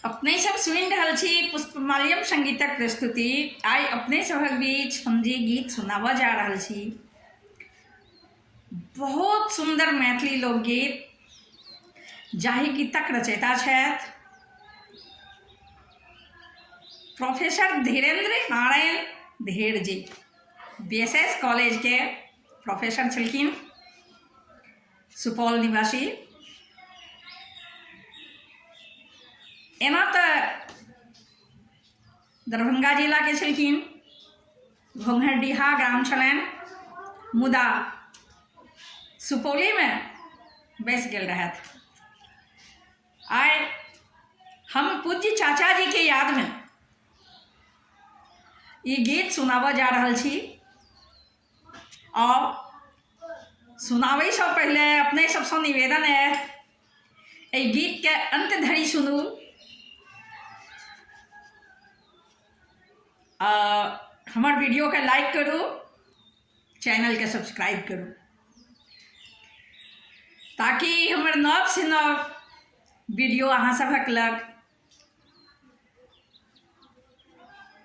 अपने सब सुनि रहल छी पुष्पमाल्यम संगीतक प्रस्तुति। आइ अपने सभक बीच हम जे गीत सुनाबऽ जा रहल छी, बहुत सुंदर मैथिली लोकगीत, जाहि गीतक रचयिता छथि प्रोफेसर धीरेन्द्र नारायण धीर जी। बीएसएस कॉलेज के प्रोफेसर छलखिन, सुपौल निवासी। एना तऽ दरभंगा जिला के छलखिन, घोंघरडीहा ग्राम छलनि, मुदा सुपौली में बसि गेल रहथि। आइ हम पूज्य चाचा जी के याद में ई गीत सुनाबऽ जा रहल छी। और सुनाबै से पहले अपने सबसे निवेदन है, एहि गीत के अंत धरि सुनू। हमर वीडियो के लाइक करू, चैनल के सब्सक्राइब करू, ताकि हमर नव से नव वीडियो अहाँ सभक लग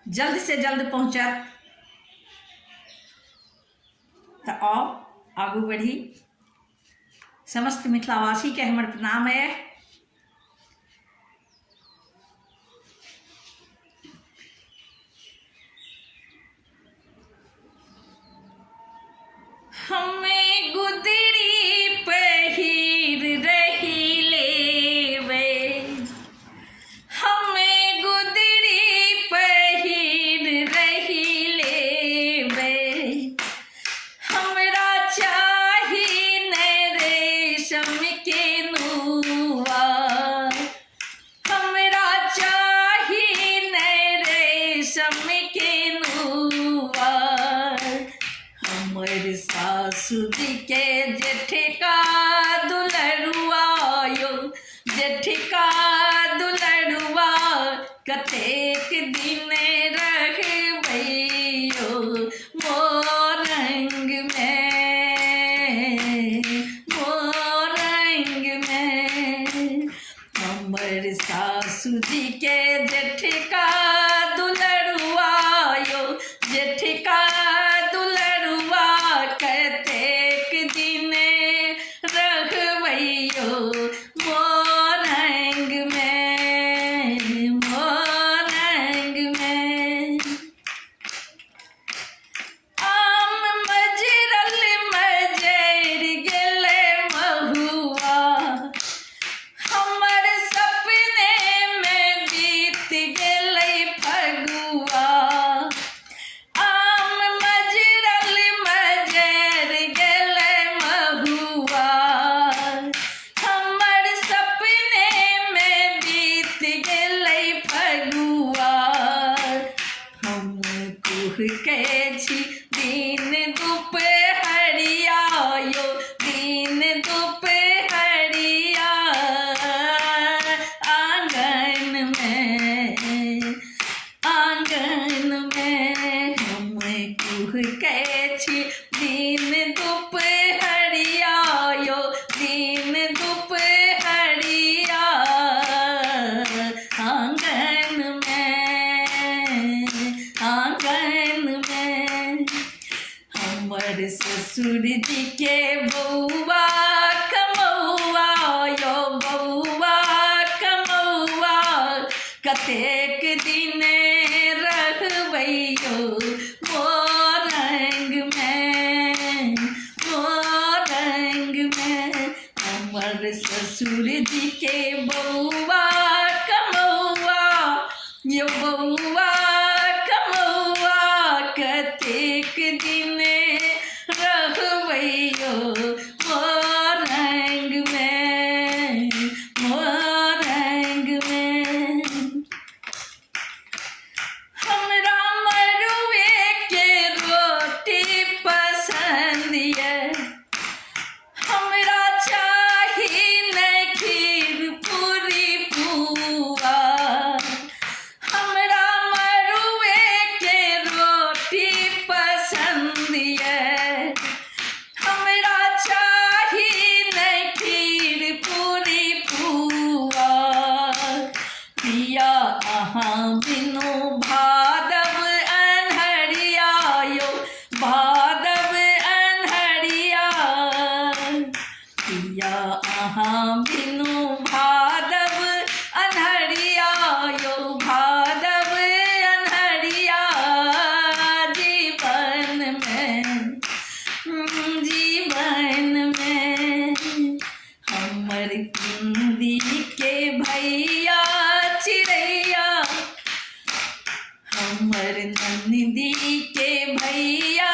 जल्द से जल्द पहुँचत। तो आओ आगू बढ़ी। समस्त मिथिलावासी के हमर प्रणाम है। हमें गुदरी पहिर रही लेवे, हमें गुदरी पहिर रही लेवे, हमरा चाही ने रेशम के नुआ, हमरा चाही ने रेशम के नुआ, हमर सासुर के जेठका दुलरुआ यो, जेठका दुलरुआ, कतेक दिन रहबै यो मोरंग में, मोरंग में। हमर सासुर के जेठका दुलरुआ यो, जेठका दुलरुआ, कतेक दिन रहबै यो मोरंग में, मोरंग में। आम मजरल मजर गेलै महुआ, हमर सपने में बीत गेलै फगुआ। आम मजरल मजर गेलै महुआ, हमर सपने में बीत गेलै फगुआ। हम कुहकै छी दिन दुपहरिया यो, दिन दुपहरिया, आंगन में, आंगन में। हम कुहकै छी दिन दुपहरिया यो, दिन दुपहरिया, आंगन में, आंगन में। हमर ससुर जी के बउआ कमौआ यो, बउआ कमौआ, कतेक दिन रहबै यो मोरंग में, मोरंग में। हमर ससुर जी के बउआ कमौआ यो, बउआ कमौआ, कतेक दिन रहबै यो मोरंग हमर नंदी के भैया